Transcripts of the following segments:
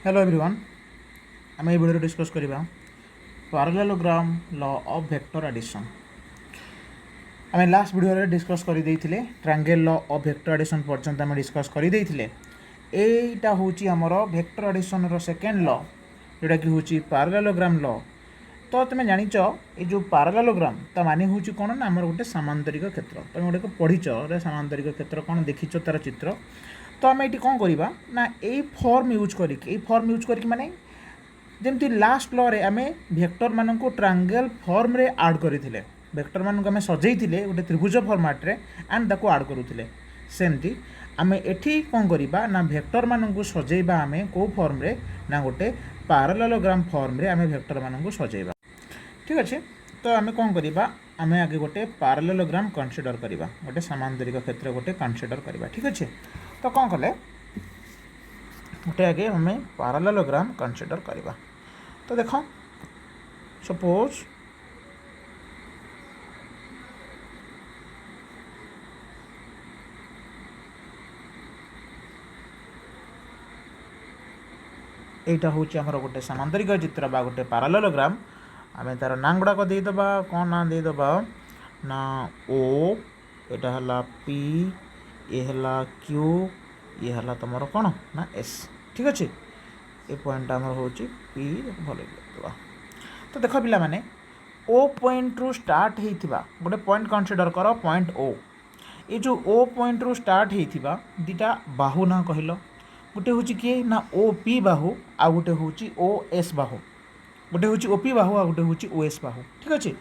Hello everyone आम ये video discuss करवा parallelogram law of vector addition. आम लास्ट वीडियो डिस्कस कर triangle law of vector addition पर्यंत आम डिस्कस कर एटा हूँ आमर वेक्टर एडिशन रो सेकेंड लॉ जोटा कि हूँ पैरेललोग्राम लॉ। तो तुम जानिच ये जो पैरेललोग्राम ता माने हूँ कौन ना आमर गोटे सामांतरिक क्षेत्र तुम गोटे पढ़ीच सामांतरिक क्षेत्र कौन देखीच तार चित्र। तो आम ये कौन करवा ना यही फॉर्म यूज करके माने जमती लास्ट लॉ रे आमे वेक्टर मान को ट्रायंगल फॉर्म रे ऐड करथिले वेक्टर मान को आमे सजैथिले गोटे त्रिभुज फॉर्मेट रे एंड ताको ऐड करूथिले। सेमती आमे एठी कोन करिबा ना वेक्टर मान को सजैबा आमे को फॉर्म रे ना गोटे पैरेललोग्राम फॉर्म रे आमे वेक्टर मान को सजैबा। ठीक अच्छे। तो आमे कोन करिबा आमे आगे गोटे पैरेललोग्राम कंसीडर करिबा गोटे समांतरिक क्षेत्र गोटे कंसीडर करिबा। ठीक अच्छे। तो कोन कले गोटे आगे आमे पैरेललोग्राम कंसीडर करिबा। तो देख सपोज एटा हूँ आमर गोटे सामांतरिक चित्र बा गोटे पैरेललोग्राम आमे तार ना गुड़ाक देदबा कौन ना देदबा ना ओ एटा हला पी ये हला क्यू ये हला तुमर कौन ना एस। ठीक अच्छे। ये पॉइंट आमर हूँ पी भल देवा। तो देख पिला माने ओ पॉइंट रु स्टार्ट होइथिबा गोटे पॉइंट कंसीडर कर पॉइंट ओ ये जो ओ पॉइंट रु स्टार्ट होइथिबा दीटा बाहु ना कहलो गोटे हूँ किए ना ओ पी बाहु आ गोटे हूँ ओ एस बाहु गोटे हूँ ओ पी बाहु आ गोटे हूँ ओ एस बाहु। ठीक अच्छे।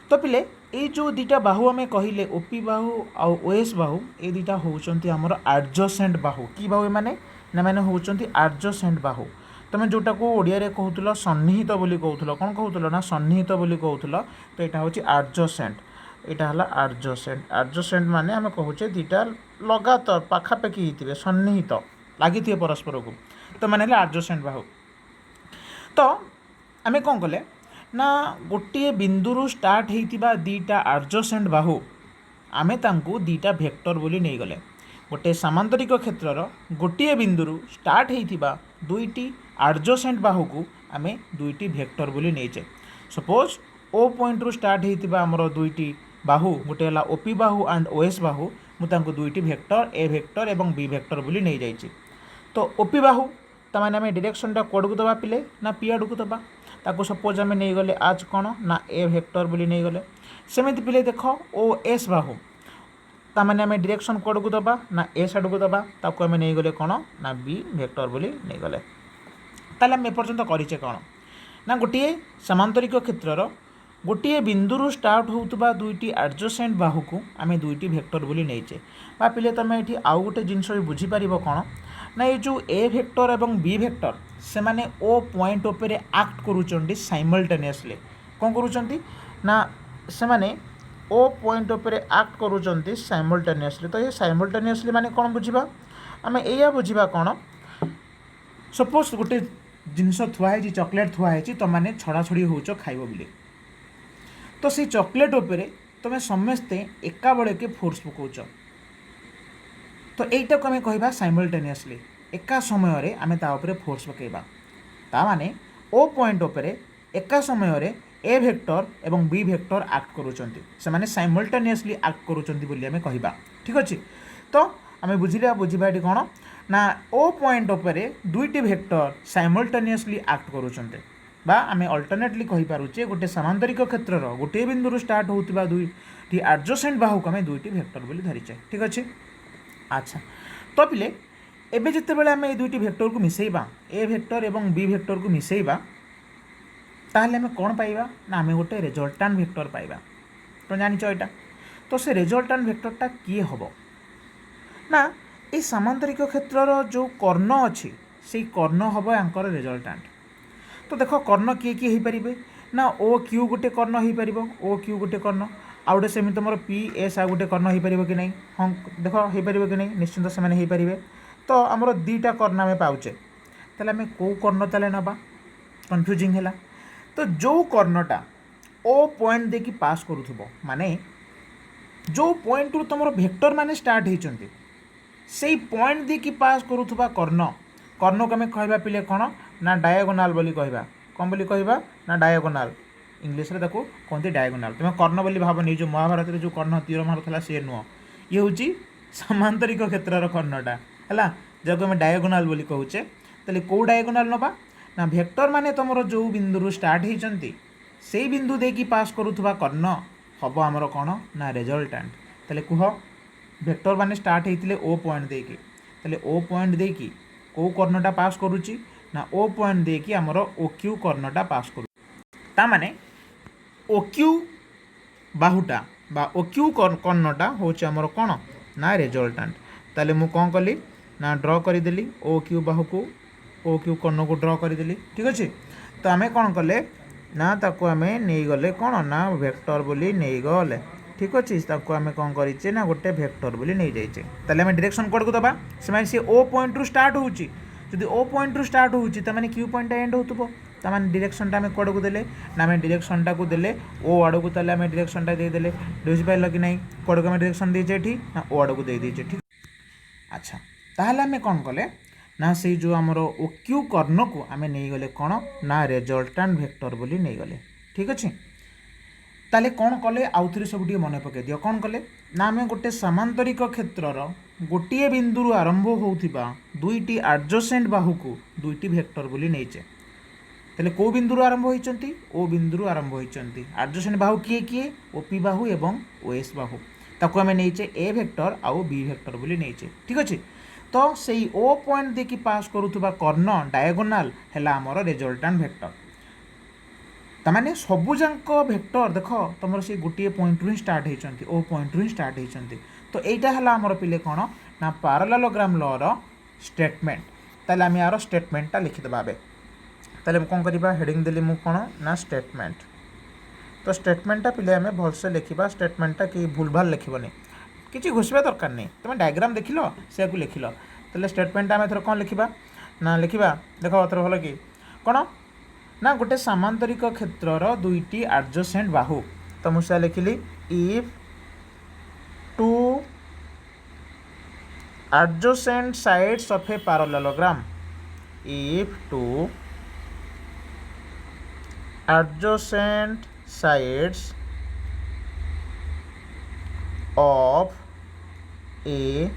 तो पिले ये जो दीटा बाहु आम कहले ओ पी बाहु आ ओ एस बाहु ये दीटा होउचंती हमर एडजसेंट बाहु की बाहु माने ना माने होउचंती एडजसेंट बाहु। तुम जोटा को ओडिया रे कहूल सन्निहित बोली कहूल कौन कहूल ना सन्निहित बोली कहूल। तो यहाँ हूँ एडजसेंट यहाँ है एडजसेंट एडजसेंट माने आम कहूचे दीटा लगातार पाखापाखि होते सन्निहित लगी परस्पर को तो माने एडजसेंट बाहु। तो आम कौन कले ना गोटे बिंदु स्टार्ट होता दीटा एडजसेंट बाहु आमे तांको दीटा वेक्टर बोली नहीं गले गोटे सामांतरिक क्षेत्रर गोटे बिंदु स्टार्ट होता दुईटी एडजसेंट बाहु को आमे दुईटी वेक्टर बोली नहींचे। सपोज ओ पॉइंट रु स्टार्ट होता आमर दुईटी बाहु गोटे है ओपी बाहु एंड ओएस बाहु मुझे दुईटी वेक्टर ए वेक्टर एवं बी वेक्टर बोली नहीं जाइए। तो ओपी बाहु तमाने आम डायरेक्शनटा कोड को दबा पिले ना पी आड़ को दबा ताको सपोज आम नहीं गले आज कौन ना ए वेक्टर बोली नहीं गले। सेमती पिले देख ओ एस बाहु तमाने आम डायरेक्शन कोड को दबा ना एस आड़ को दबा ताको आम नहीं गले कौन ना बी वेक्टर बोली नहीं गले। ताले आम एपर्यंत करिचे कौन ना गोटे सामांतरिक क्षेत्रर गोटे बिंदु स्टार्ट होता दुईटी एडजसेंट बाहु को आम दुईटी वेक्टर बोली नहींचे। बा पिले तुम ये आउ गोटे जिनस बुझीपार कौन ना ये जो ए वेक्टर एवं बी वेक्टर से माने ओ पॉइंट उपरे एक्ट करूचंडी साइमल्टेनियसली कौन करूचंती ना से माने ओ पॉइंट उपरे एक्ट करूचंती साइमल्टेनियसली। तो ये साइमल्टेनियसली माने कौन बुझीबा आम एया बुझीबा कौन सपोज गोटे जिनस थुआई चॉकलेट थुआई तुम मैंने छड़ा छड़ी होच खाइब बोली तो से चॉकलेट उपरे तुम समस्ते एका बेले के फोर्स पकाउच तो यहीटा को आम कह साइमल्टेनियसली एका समय रे आमे ता उपरे फोर्स पकेबा ता माने ओ पॉइंट उपरे एका समय रे ए वेक्टर एवं बी वेक्टर एक्ट करूचंती से माने साइमल्टेनियसली एक्ट करूचंती बोली आमे कहिबा। ठीक अछि। तो आमे बुझिले बुझिबाटी कोन ना ओ पॉइंट उपरे दुईटी वेक्टर साइमल्टेनियसली एक्ट करूचंती बा आमे अल्टरनेटली कहि पारुचे गोटे सामांतरिक क्षेत्रर गोटे बिंदु स्टार्ट होतिबा दुईटी एडजसेंट बाहु को आमे दुईटी वेक्टर बोली धरिचे। ठीक अछि। अच्छा। तो पिले एबे जिते बेले आमे ए दुईटी वेक्टर को मिसेइबा ए वेक्टर एवं बी वेक्टर को मिसेइबा ताहले आमे कोन पाइबा ना आमे गोटे रिजल्टेंट वेक्टर पाइबा। तो जानिच एटा तो से रिजल्टेंट वेक्टरटा किए हबो ना ए सामांतरिक क्षेत्रर जो कर्ण अछि सेई कर्ण हबो यांकर रिजल्टेंट। तो देख कर्ण किए किए हो पारे ना ओ क्यू गोटे कर्ण हो पार ओ क्यू गोटे कर्ण आ गए सेमती तुम पी एस आ गए कर्ण हो पार कि नहीं हाँ देख हो पार कि नहीं निश्चिंत से हो पारे। तो आमर दीटा कर्ण आम पाचे ताले आम कौ कर्ण ताले नबा कन्फ्यूजिंग है। तो जो कर्णटा ओ पॉइंट देखी पास करूथबो माने जो पॉइंट रु तुम वेक्टर माने स्टार्ट होती से पॉइंट देखी पास करूथबा कर्ण कर्ण को आम कह पिले कौन ना डायगोनाल बोली कहवा कौन बोली कहवा ना डायगोनाल इंग्लीश रे ताको कहते डायगोनाल तुम कर्ण बोली भावनी जो महाभारत जो कर्ण तीर मारुला सी नुह ये हूँ सामांतरिक क्षेत्र कर्णटा है जब आम डायगोनाल बोली कहूचे तेल कौ डायगोनाल नवा ना भेक्टर माने तुम जो बिंदु स्टार्ट होती से बिंदु देकी पास करुवा कर्ण हम आमर कौन ना रिजल्टांट तेल कह भेक्टर माने स्टार्ट होते ओ पॉइंट देकी तेल ओ पॉइंट देकी कौ कर्णटा पास करुच्ची ना ओ पॉइंट देकी आमर ओक्यू कर्णटा पास करू तामाने ओक्यू बाहुटा बा ओक्यू कर्णटा हूँ आमर कौन ना रिजल्टांट ताले मु कौन कली ना ड्र करदेली ओ क्यू बाहु को ओ क्यू कर्ण को ड्र करदेली ठीक अच्छे तो आम कौन कले ना ताको आम नहीं गले कौन ना वेक्टर बोली नहीं गले ठीक अच्छे ताको आम कौन करें ना गोटे वेक्टर बोली नहीं जाइए ताले आम डायरेक्शन कोड को दबा से ओ पॉइंट रु स्टार्ट होची जदि ओ पॉइंट रु स्टार्ट होची त माने क्यू पॉइंट एंड होतबो त माने डायरेक्शन टा आम कोड को देले ना आम डायरेक्शन टा को देले ओ आड़ को ताले आम डायरेक्शन टा दे देले बुझि पाइल कि नहीं कोड को आम डायरेक्शन देजे एठी ना ओ आड़ को दे देजे ठीक अच्छा ताहले आम कौन कले ना से जो आमर ओक्यू कर्ण को आम नहीं गले कौन ना रिजल्टांट वेक्टर बोली नहीं गले ठीक अच्छे ताले कौन कले आउ थे सब मन पकई दियो कौन कले ना आम गोटे सामांतरिक क्षेत्रर गोटे बिंदु आरंभ होउथिबा दुईटी एडजेसेंट बाहु को दुईटी वेक्टर बोली नहींचे तेल कौ बिंदु आरंभ होती ओ बिंदु आरंभ होती एडजेसेंट बाहु किए किए ओपी बाहु एवं ओएस बाहु ताको आम नहींचे ए वेक्टर आउ बी वेक्टर बोली नहींचे ठीक अच्छे तो से ओ पॉइंट देखी पास करुवा कर्ण डायगोनाल है आमर रिजल्टांट वेक्टर तमाने सबुजाक वेक्टर देख तुम से गोटे पॉइंट रु स्टार्ट होती ओ पॉइंट रु स्टार्ट होती तो यहाँ है आमर पिले कौन ना पैरेललोग्राम लॉ रो स्टेटमेंट ताले आम यार स्टेटमेंटा लिखिदेबा ताले कौन करवा हेडिंग देली मु कौन ना स्टेटमेंट तो स्टेटमेंटा पिले आम भलसे लिखा स्टेटमेंटा कि भूल भाल लिखबनी किसी घुसवा दरकार नहीं तुम डायग्राम देख लो से लिख लो तो स्टेटमेंट आम एथर कौन लिखा ना लिखा देख एथर भल कि कौन ना गोटे सामांतरिक क्षेत्रर दुईटी एडजेसेंट बाहु तो मुझे लिखिली if two adjacent sides of a parallelogram if two adjacent sides of a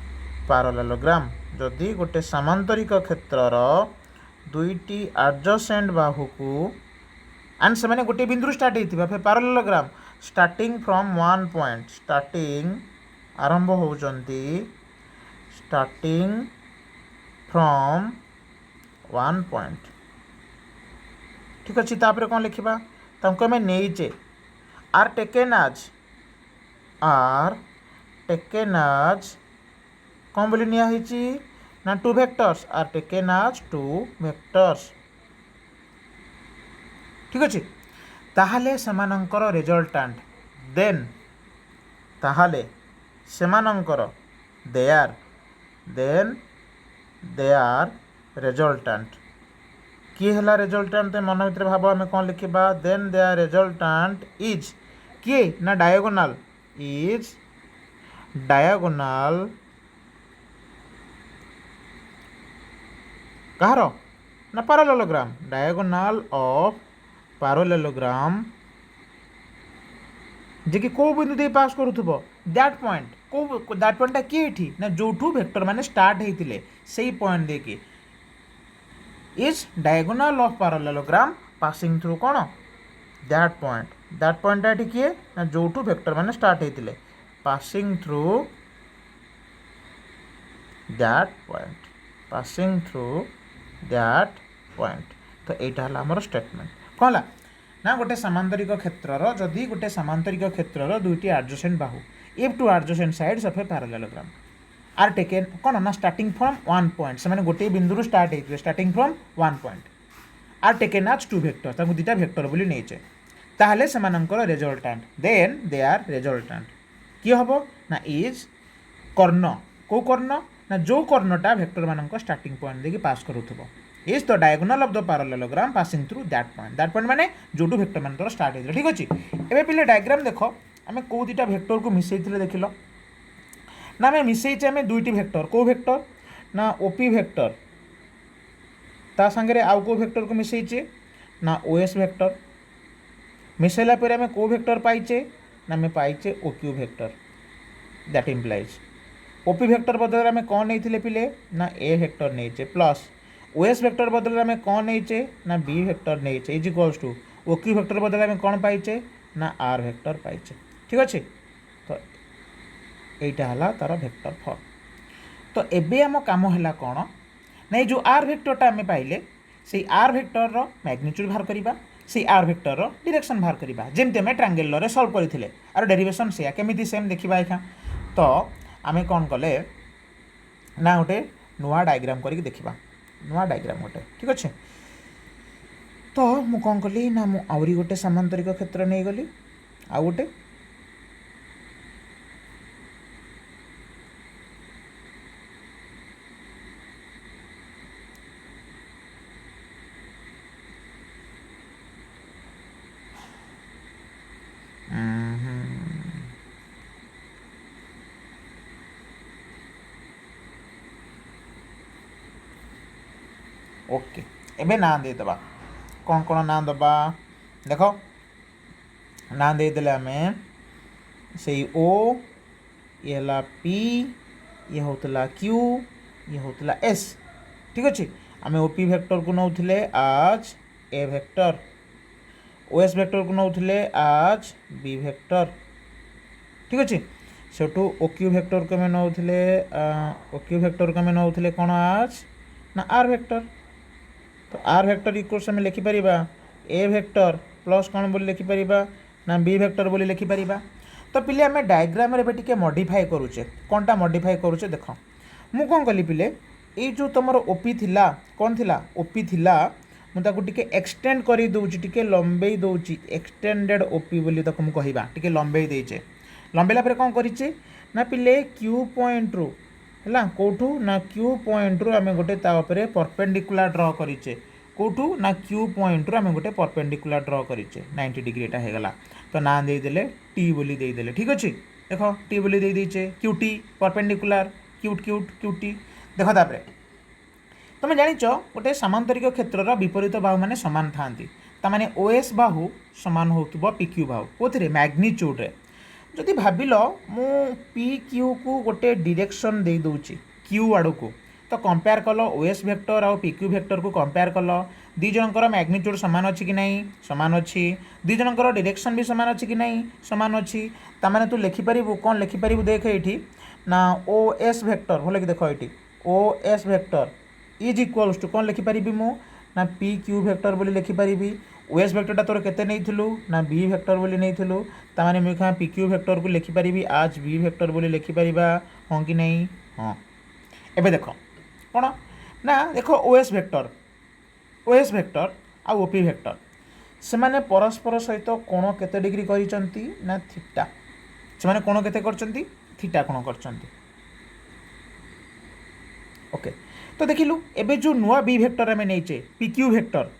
parallelogram जदि गोटे सामांतरिक क्षेत्रर दुईटी एडजेसेंट बाहु को एंड से माने गोटे बिंदु स्टार्ट होइथिबा फे parallelogram starting from one point starting आरंभ होउचंती स्टार्टिंग फ्रॉम वन पॉइंट ठीक अच्छे तापर कौन लिखा तांको आम नहींचे आर टेकेन आज कौन बोली निया हिची ना टू वेक्टर्स आर टेकेन आज टू वेक्टर्स ठीक अच्छे ताहले सेमानंकर रिजल्टांट देन ताहले सेमानंकर देयार देन देयार रिजल्टांट किए है रिजल्टांट मन भर भाव आम कौन लिखा देन देयार रिजल्टांट इज किए ना डायगोनाल इज डायगोनाल कहार ना पैरेललोग्राम डायगोनाल ऑफ पैरेललोग्राम जे कि को बिंदु दे पास करूथबो दैट पॉइंट को दैट पॉइंट किए थी ना जोठू वेक्टर माने स्टार्ट हेतिले सेही पॉइंट दे के is diagonal of parallelogram passing through कौन दैट पॉइंट एटी किए ना जोठू वेक्टर माने स्टार्ट हेतिले पासिंग थ्रू दैट पॉइंट तो यहाँ है आमर स्टेटमेंट कौन है ना गोटे सामांतरिक क्षेत्रर जदि गोटे सामांतरिक क्षेत्रर दुईटी एडजेसेंट बाहु if two adjacent sides of a parallelogram are taken कौन ना स्टार्टिंग फ्रॉम वन पॉइंट से माने गोटे बिंदु स्टार्ट होते starting from one point are taken as two vector ताकू दुईटा वेक्टर बोली नहींचे ताहले सेमानंकर रिजल्टांट देन दे आर रिजल्टांट किए हम ना इज कर्ण कौ कर्ण ना जो कर्णटा वेक्टर मानक स्टार्टिंग पॉइंट देखिए पास करूथबो is the diagonal of the parallelogram passing through that point माने जोटू वेक्टर मानकर स्टार्ट होइतले ठीक अछि एबे पिले डायग्राम देखो आमे को दुटा वेक्टर को मिसेइतले देखिलो ना आमे मिसेइचे आमे दुईटी वेक्टर को वेक्टर ना ओपी वेक्टर ता सांगे आउ को वेक्टर को मिसैचे ना ओएस वेक्टर मिसैला पर आम को वेक्टर पाइचे ना आम पाइचे OQ vector that implies OP vector बदल आम कौन नहीं पिले ना ए वेक्टर नहीं प्लस ओएस वेक्टर बदल आम कौन नहीं ना बी वेक्टर नहीं is equals to OQ vector बदल आम कौन पाइचे ना आर वेक्टर पाइचे ठीक अच्छे तो यहीटा है तार वेक्टर फॉर्म तो एबे आम काम है कौन नहीं जो आर वेक्टरटा आम पाइले से आर वेक्टर मैग्नीट्यूड बाहर करवा से आर वेक्टर डायरेक्शन बाहर करवा जमती आम ट्रायंगल सॉल्व करते आर डेरिवेशन से केमी सेम देखा एखा तो आम कौन कले ना गोटे नुआ डायग्राम करके देखा नुआ डायग्राम गोटे ठीक अच्छे तो मु कौन कली ना मु आउरी गोटे सामांतरिक क्षेत्र नहीं गली आउ गोटे ओके एबे ना दे दबा कौन कौन ना दबा देख ना दे देले आमे से ओ ये हला पी ये होतला क्यू ये होतला एस ठीक अच्छे आमे ओपी वेक्टर को नौथिले आज ए वेक्टर ओएस वेक्टर को नौथिले आज बी वेक्टर ठीक अच्छे सेठू ओक्यू वेक्टर को आमे नौथिले ओक्यू वेक्टर को आमे नौथिले कौन आज ना आर वेक्टर तो आर वेक्टर इक्वल्स आम लिखिपर ए वेक्टर प्लस कौन बोली लिखिपर ना बी वेक्टर बोली लिखिपर तो पिले आम डायग्राम रे टिके मॉडिफाई करूचे कौनटा मॉडिफाई करूचे देख मु कौन कली पिले ये जो तुम ओपी थिला कौन थिला ओपी थिला मुझे टिके एक्सटेंड कर दूची टिके लंबे दूची एक्सटेंडेड ओपी बोली ताको मु कहिबा टिके लंबे देचे लंबेला पर कौन करिचे ना पिले क्यू पॉइंट रू है कौटू ना क्यू पॉइंट रू आम गोटे तापर परपेंडिकुलर ड्र करेचे कौटू ना क्यू पॉइंट रू आम गोटे परपेंडिकुलर ड्र करेचे 90 डिग्री एटा होगला तो ना देदेले टी बोली देदेले ठीक अच्छे देख टी बोली दे देचे क्यूटी परपेंडिकुलर क्यूट क्यूट क्यूटी देख तापर तुम जानिच गोटे सामांतरिक क्षेत्र विपरीत बाहु माने समान था ताने ओएस बाहु समान हो पीक्यू बाहु कौन मैग्नीट्यूड रे जदि भाविल मु पी क्यू को गोटे डायरेक्शन दे दूची क्यू आड़ को तो कंपेयर कल ओएस वेक्टर आउ पीक्यू वेक्टर को कंपेयर कल दी जनकर मैग्नीट्यूड सामान अच्छी कि नहीं सामान अच्छी दी जनकर डायरेक्शन भी सामान अच्छी कि नहीं सामान अच्छी तामाने तू लिखिपर कौन लिखिपर देख ये ना ओ एस वेक्टर भले कि देख ये O S vector is equals to कौन लिखिपर मु ना पी क्यू वेक्टर बोली लिखिपर ओएस वेक्टरटा तोर केते नहीं थिलु ना बी वेक्टर बोली नहीं थिलु तामाने मुझे पी क्यू वेक्टर को लिखिपर आज बी वेक्टर बोली लिखिपर हाँ कि नहीं हाँ एबे देख कौन ना देख ओएस वेक्टर आ ओपी वेक्टर से माने परस्पर सहित कोण केते डिग्री करिसंती ना थीटा से माने कोण केते करचंती थीटा कोण करचंती ओके तो देखिलु एबे जो नुआ बी वेक्टर आमे नैचे पी क्यू वेक्टर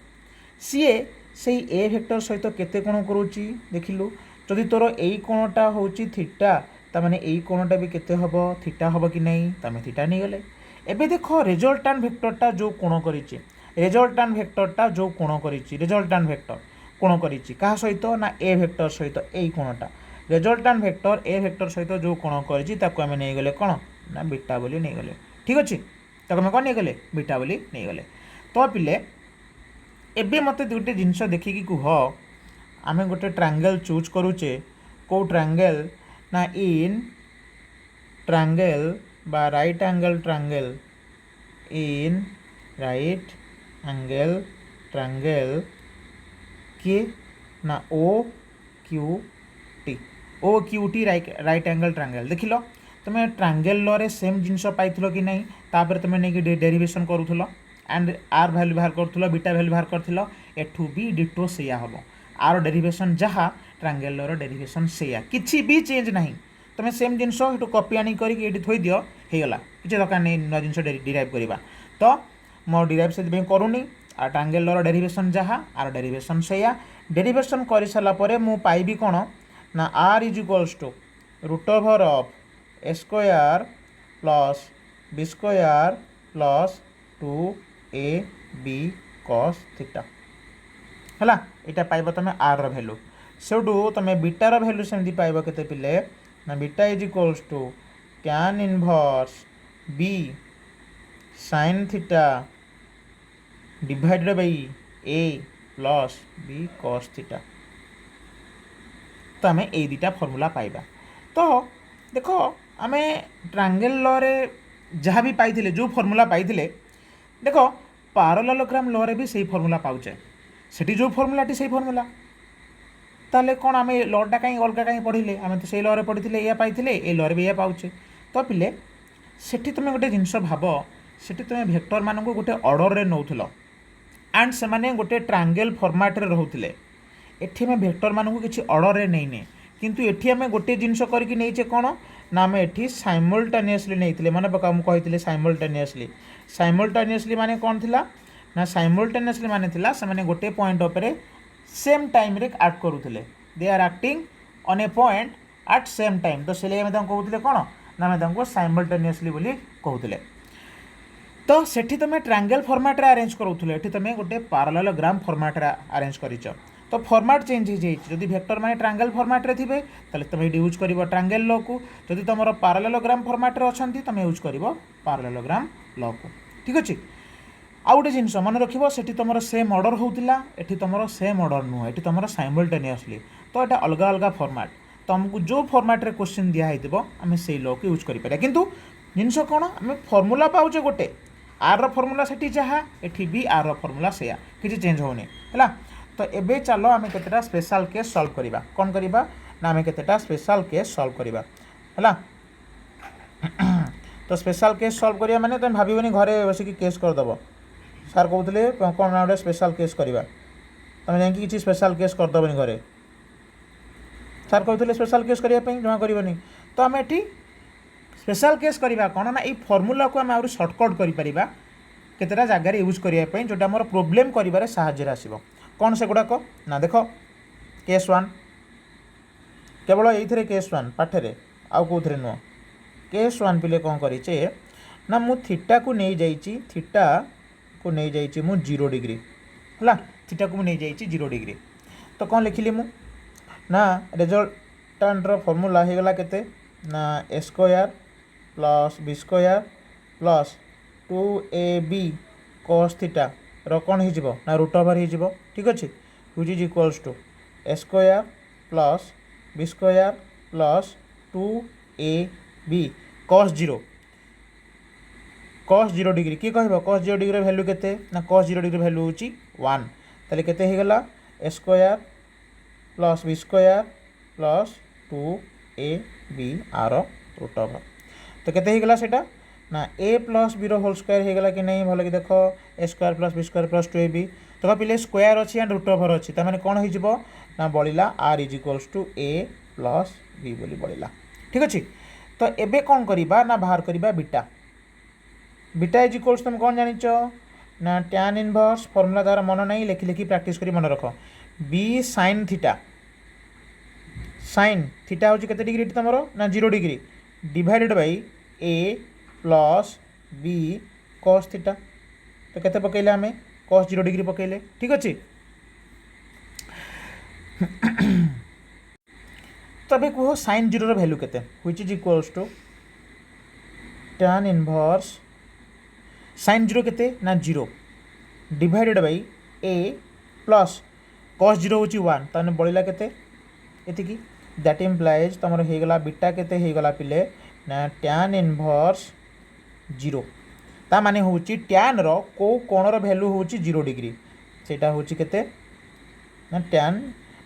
सीए से ए वेक्टर सहित केते कोण करूची देखिलु जदि तोर एई कोणटा होची थीटा तामाने एई कोणटा भी केते हबो थीटा हबो कि नहीं तामे थीटा नहीं गले एबे देखो रिजल्टेंट वेक्टरटा जो कोण करिची रिजल्टेंट वेक्टरटा जो कोण करिची रिजल्टेंट वेक्टर कोण करिची कहा सहित ना ए वेक्टर सहित एई कोणटा रिजल्टेंट वेक्टर ए वेक्टर सहित जो कोण करिची ताको आमे नहीं गले कोण ना बीटा बोली नहीं गले ठीक अछि ताको आमे कोन नहीं गले बीटा बोली नहीं गले तो पिले एबे मते दुटे जिनस देखिकी कुह आमे गोटे ट्रायंगल चूज करूचे को ट्रायंगल ना इन ट्रायंगल बा right angle triangle in right angle triangle के ना O Q T right angle triangle देख लो तुम ट्रायंगल रे सेम जिनस पाइथिलो कि नहीं तापर तुम नहीं डेरिवेशन करूथलो एंड आर वैल्यू बाहर करूथलो बीटा वैल्यू बाहर करथिलो एठू भी डिटो सेया हबो आर डेरिवेशन जहाँ ट्रायंगल रो डेरिवेशन सेया किछि भी चेंज नहीं तुम सेम जिनस एटू कॉपी आनी करके ये थोई दियो हेगला किसी दरकार नहीं नुआ जिनस डिराइव करवा तो मो डिराइव से करूनी आ ट्रायंगल रो डेरिवेशन जहाँ आर डेरिवेशन सेया डेरिवेशन कर सारा पर मु पाइबी कौन ना r is equals to root over of A square plus B square plus 2ab b cos theta है यहाँ पाइब तुम आर भैल्यू सेठू तुम बीटार भैल्यू सेमती पाइब केते पिले ना beta is equals to tan inverse b sin theta divided by a plus b cos theta तो आम ए दुटा फर्मूला पाइबा तो देख आम ट्रायंगल लॉ रे जहाँ भी पाई जो फर्मूला पाई देख पैरेललोग्राम लॉ रे भी सही फर्मूला पाउचे सेठी जो फर्मूलाटी से फर्मूला ताले कौन आम लॉटा कहीं अलग कहीं पढ़ले आम तो से लॉ रे पढ़ी या पाई ए लॉ रे भी या पाउचे तो पिले सेठी तुम गोटे जिनस भाव सेठी तुम भेक्टर मान गोटे ऑर्डर रे नौथुल एंड से माने गोटे ट्रायंगल फॉर्मेट रे रहउथिले एठी में भेक्टर मानू किसी ऑर्डर रे नहीं ने किंतु एठी हमें गोटे जिनस करके नहींचे कौन ना आम एठी साइमल्टेनियसली नहीं मन पका मुझे साइमल्टेनियसली माने कौन थिला ना साइमल्टेनियसली माने थिला से माने गोटे पॉइंट उपरे सेम टाइम रे एक्ट करूथिले दे are acting on a point at same time तो से लिए कहते कौन ना आम साइमल्टेनियसली बोली कहते तो सेठी तुम ट्रायंगल फॉर्मेट रे अरेंज करूथुले एठी तुम गोटे पैरेललोग्राम फॉर्मेट रे अरेंज करिच तो फॉर्मेट चेंज हो जाए जदि भेक्टर माने ट्रायंगल फॉर्मेट रे थिबे ताले तुम ये यूज करिवो ट्रायंगल लॉ को जदि तुम पैरेललोग्राम फॉर्मेट रे अछंती तुम यूज करिवो पैरेललोग्राम लॉ को ठीक अछि आउ गोटे जिनस मन रखिबो सेठी तुमर सेम ऑर्डर होउतिला एठी तुमर सेम ऑर्डर नुह एठी तुमर साइमल्टेनियसली तो एटा अलग अलग फॉर्मेट तुमको जो फॉर्मेट रे क्वेश्चन दिया हेतिबो आमे सेही लॉ को यूज करि पारे किंतु जिनस कोन आमे फार्मूला पाउचे गोटे आर फॉर्मूला सेठी जहाँ एठी भी आर फॉर्मूला सेया किछि चेंज होने हैला तो एबे चलो आमे केतेटा स्पेशल केस सॉल्व करिबा कोन करिबा ना आमे केतेटा स्पेशल केस सॉल्व करिबा हैला तो स्पेशल केस सॉल्व करिया माने तुम भाबिबनी घरे बसी की केस कर दबो सर कहउतले कोन ना स्पेशल केस करिबा तुम जान कि स्पेशल केस कर दबनी घरे सर कहउतले स्पेशल केस करिया पई जमा करिवनी तो आमे एठी स्पेशल केस करिबा कोन ना ई फार्मूला को आमे और शॉर्टकट करि परिबा केतेटा जगह यूज करिया पई जोटा हमर प्रॉब्लम करिबारे सहाय्य आसीबो कौन से गुड़ाक ना देख केस वन केवल ये केस वन पाठे आउ कौन नुह केस वन पिले कौन करेचे ना मु थीटा को नहीं जाइए थीटा को नहीं जाइए मु 0 डिग्री है थीटा को नहीं जाइए 0 डिग्री तो कौन लिखिली मु ना रिजल्टांट फॉर्मूला हो गला केते ना A square plus B square plus 2ab cos theta रो कौन हो ना रूट ओवर हो ठीक अच्छे which is equals to A square plus B square plus 2ab cos 0 degree किए कह cos 0 डिग्री वैल्यू केते ना cos 0 डिग्री वैल्यू होची 1 ताले केते हो गला A square plus B square plus 2ab or root over तो केते हो गला सेटा ना A plus B whole square हो गला कि नहीं भल कि देख A square plus B square plus 2ab तो पिले स्क्वायर अच्छी एंड रूट ओवर अच्छी तार कौन हो ना बढ़ला r is equals to a plus b बोली बढ़ला ठीक अच्छे तो एबे कौन करिबा ना बाहर करिबा बीटा बीटा इज इक्वल्स तुम कौन जानिच ना टैन इनवर्स फॉर्मूला द्वारा मन नहीं लिखि लिखि प्रैक्टिस करी मन रख बी साइन थीटा हूँ केते डिग्री तुमर ना 0 degree divided by a plus b cos theta तो केते पकेले आमे cos 0 डिग्री पकेले ठीक अच्छे तबे कह sin 0 रो वैल्यू केते which is equals to tan inverse sin 0 केते ना 0 divided by a plus cos 0 होची 1 ताने बढ़िला केते एतिकी दैट इम्प्लाइज तमर हो गला बीटा केते हो गला पिले ना tan इनवर्स 0 ता माने होची tan रो को कोण रो वैल्यू होची 0 डिग्री सेटा होची केते ना tan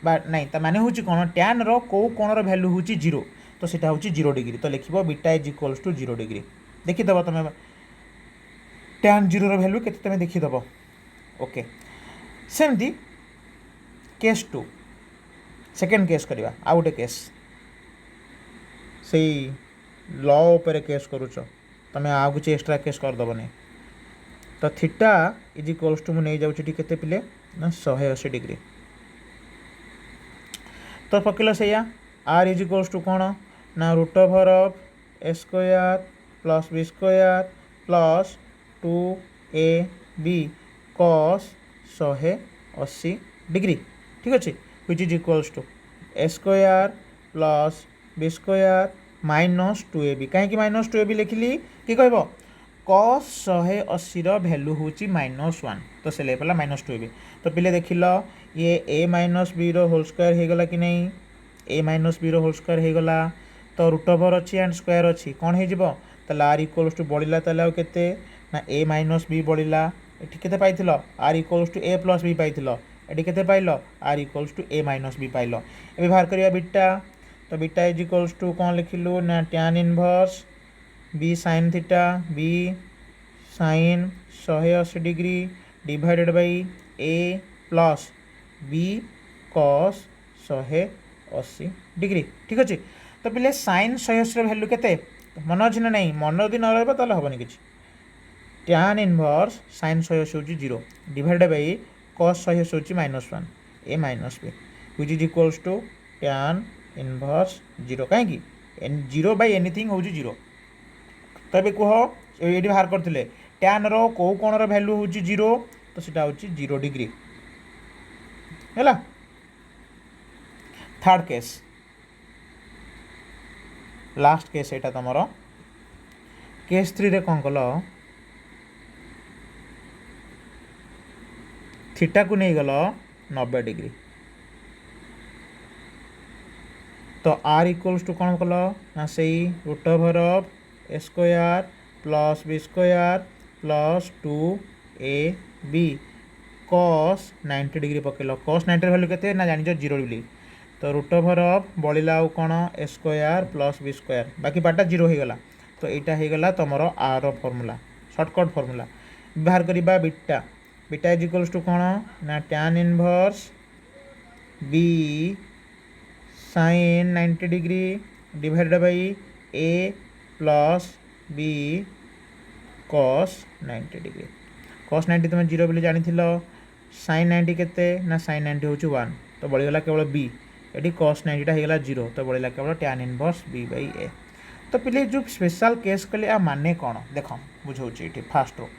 बा नहीं ता माने होची कोण tan रो को कोण रो वैल्यू होची 0 तो सेटा होची 0 डिग्री तो लिखिबो beta is equals to 0 degree देखि दबो तमे tan 0 रो वैल्यू केते तमे देखि दबो ओके सेमती केस 2 सेकेंड केस करिवा आ गोटे केस सेही लॉ ऊपर केस करूछ तमें आ कुछ एक्स्ट्रा केस करदेवनी तो थीटा इज इक्वल्स टू मुझे जाऊँगी केते पिले ना 180 डिग्री तो पकेल से आर इज इक्वल्स टू कौन ना root over of A square plus B square plus 2ab cos 180 degree ठीक अच्छे which is equals to a square plus b square minus 2ab कहीं माइनस 2ab लिखिली कि कह cos 180 भैल्यू हूँ -1 तो से लेपला -2ab तो पिले देख लो ये a minus b whole square हो गला कि नहीं a minus b whole square हो गला तो रूट ओवर अच्छी एंड स्क्वायर अच्छी कौन हो आर इक्वल्स टू बढ़ला ताले केते ना a माइनस बी बढ़ला एठी केते पाइथिलो r equals to a plus b पाइथिलो एठी केते पाइलो r equals to a minus b पाइलो एबे बाहर करिया बीटा तो बीटा इज इक्वल्स टू कौन लिखिलु ना tan inverse b sin theta b sin 180 degree divided by a plus b cos 180 degree ठीक अच्छे तो पिले sin 180 वैल्यू केते मन अच्छी ना नहीं मन यदि न रहा ताले हेनी कि tan इनवर्स sin 180 हूँ 0 डिवाइडेड बाय cos 180 हूँ -1 a minus b which is equals to tan inverse 0 कहीं 0 बाय एनीथिंग हूँ 0 तो ये कह ये बाहर करते tan रो कौ कोण वैल्यू हूँ 0 तो सीटा हूँ 0 डिग्री है थर्ड केस लास्ट केस एटा तुमर केस 3 रे कौन कल थीटा को नहीं गल 90 डिग्री तो आर इक्वल्स टू कौन कल ना से root over of A square plus B square plus 2ab cos 90 degree पकेल cos 90 वैल्यू केते ना जानि 0 बोली तो रूट ओवर ऑफ बढ़ला आउ कौन ए स्क्वायर प्लस बी स्क्वायर बाकी पार्टा 0 हो गला तो यहाँ हो गला तुम आर फॉर्मूला शॉर्टकट फॉर्मूला बाहर करवा beta beta is equals to कौन ना tan inverse b sin 90 degree divided by a plus b cos 90 degree cos 90 तुम 0 बोली जानी sin 90 केते ना sin 90 हूँ 1 तो बढ़ीगला केवल b ये cos 90 होगा 0 तो बढ़ला केवल tan inverse b by a तो पिले जो स्पेशल केस कले आ माने कौन देख बुझाऊँ ये फास्ट रो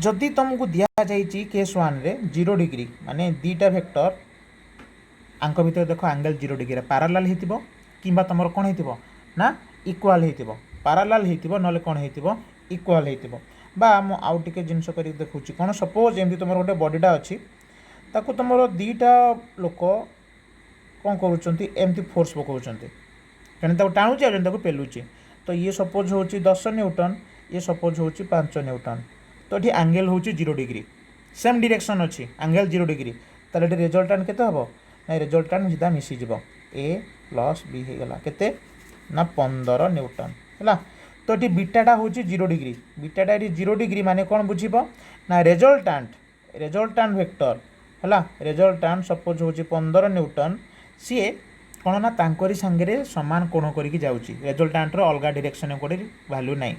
जदि तुमको दि जाइए केस 1 रे 0 डिग्री माने दीटा वेक्टर आंक भितर देख एंगल 0 डिग्री पैरेलल होइतिबो किंबा तुमर कोन होइतिबो ना इक्वल होइतिबो पैरेलल होइतिबो नले कोन होइतिबो इक्वल होइतिबो बा मु आउ टिके जिंस करी देखुची कोन सपोज एमती तुमर गोटे बॉडीटा अछि ताको तुमर दीटा लोक कौन करुँच एमती फोर्स पकाउछन्ति जने ताको टाणुची जने ताको पेलुची तो ये सपोज हूँ 10 न्यूटन ये सपोज हूँ 5 न्यूटन तो ये एंगल हूँ 0 डिग्री सेम डायरेक्शन अच्छी एंगल 0 डिग्री ताले ये रिजल्टांट केते हबो ना रिजल्टांट सीधा मिसीज a प्लस b हो गला केते ना 15 न्यूटन है तो ये बीटाटा हूँ 0 डिग्री बीटाटा ये 0 डिग्री माने कौन बुझीब ना रिजल्टांट वेक्टर है रिजल्टांट सपोज हूँ 15 न्यूटन सी कौन ना तांकरी सांगे सामान कोण करके जाऊँगी रिजल्टांटर अलग डायरेक्शन कोई वैल्यू ना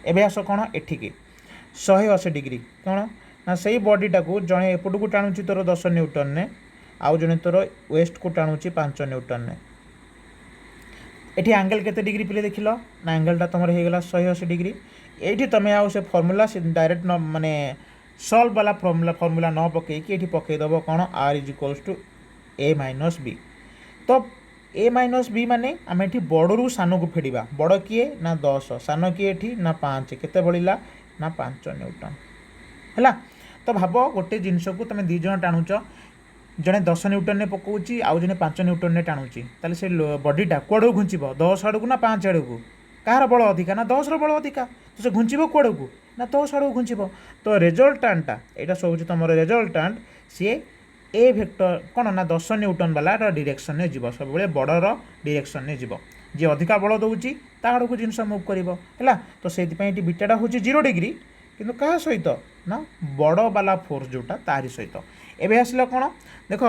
एवं आस कौन एठिके 180 डिग्री कौन ना से बॉडीटा को जड़े एपट को टाणुची तोर 10 न्यूटन ने आउ जड़े तोर वेस्ट को टाणुची 5 न्यूटन ने एटी एंगल केते डिग्री पिले देख लो ना एंगलटा तुम होगा 180 डिग्री ये तुम आउ से फर्मूला डायरेक्ट न माने सल्व वाला फर्मूला न पकईकि ये पकईदेव कौन r is equals to a minus b तो a माइनस बी माने आम ये बड़ू सान को फेड़ा बड़ किए ना 10 सान किए ना 5 केते बढ़ला ना 5 न्यूटन है तो भाव गोटे जिनस को तुम दी जन टाणुच जड़े 10 न्यूटन ने पकाउची आउ जने 5 न्यूटन ने टाणुची ताले से बॉडीटा कुआड़ घुंचब 10 आड़ को ना 5 आड़ को कहार बल अधिका ना 10 बल अधिका तो से घुंचब कुआड़ को ना 10 आड़ को घुंचब तो रिजल्टांटा यहाँ सब तुम रिजल्टांट सी ए वेक्टर कौन ना 10 न्यूटन वाला डायरेक्शन में जीव सब बड़र डायरेक्शन में जीव जी अधिका बल दौर ताड़ को जिनस मुव कर तो से बीटाटा हूँ 0 डिग्री किंतु क्या सहित ना बड़ वाला फोर्स जोटा तारी सहित एवं आसला कौन देख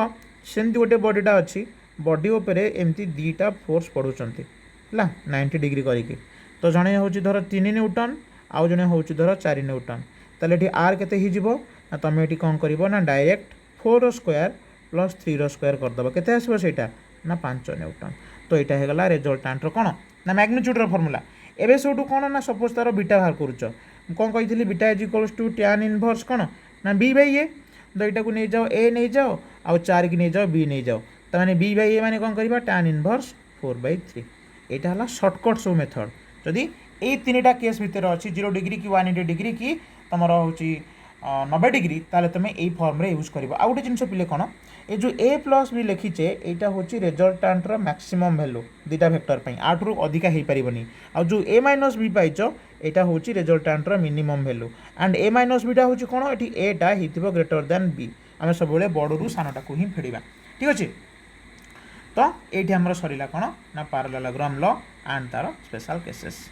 सेमती गोटे बॉडीटा अच्छी बॉडी उपरे एमती दीटा फोर्स पड़ुंट है 90 डिग्री करके तो जड़े हूँ धर 3 न्यूटन आउ जड़े हूँ धर 4 न्यूटन ताले ये आर केते हो ना तुम ये कौन कर ना डायरेक्ट 4 स्क्वायर प्लस 3 स्क्वायर करदेव केते आसो सेटा ना 5 न्यूटन तो यहाँ होगा रिजल्टांटर कौन ना मैग्नीट्यूडर फर्मूला एवं सब कौन ना सपोज तार बीटा बाहर करुच कौन कही beta is equals to tan inverse कौन ना बी बाई ए, तो यहाँ को नहीं जाओ ए नहीं जाओ आउ 4 की नहीं जाओ बी नहीं जाओ, तो मैंने बी बाई ए मैंने कौन करवा tan इनवर्स 4/3। यहाँ है सर्टकट सब मेथड जदि ये 3टा केस भितर अच्छी 0 डिग्री कि 180 डिग्री कि तुम हूँ 90 डिग्री, ताले तुम यही फॉर्म रे यूज कर। आउ गोटे जिन पे कौन ये जो ए प्लस बी लिखीचे यहाँ हूँ रिजल्टांटर मैक्सिमम वैल्यू दुटा वेक्टर आठू अधिका हो पारनी। आ जो ए माइनस बी पाइच यहाँ हूँ रिजल्टांटर minimum value and A minus beta हूँ कौन ये एटा हो ग्रेटर देन बी, आम सब बड़ू सानटा को ही फेड़ा। ठीक अच्छे, तो ये आमर सरला कौन ना पैरेललोग्राम लॉ एंड तार स्पेशल केसेस।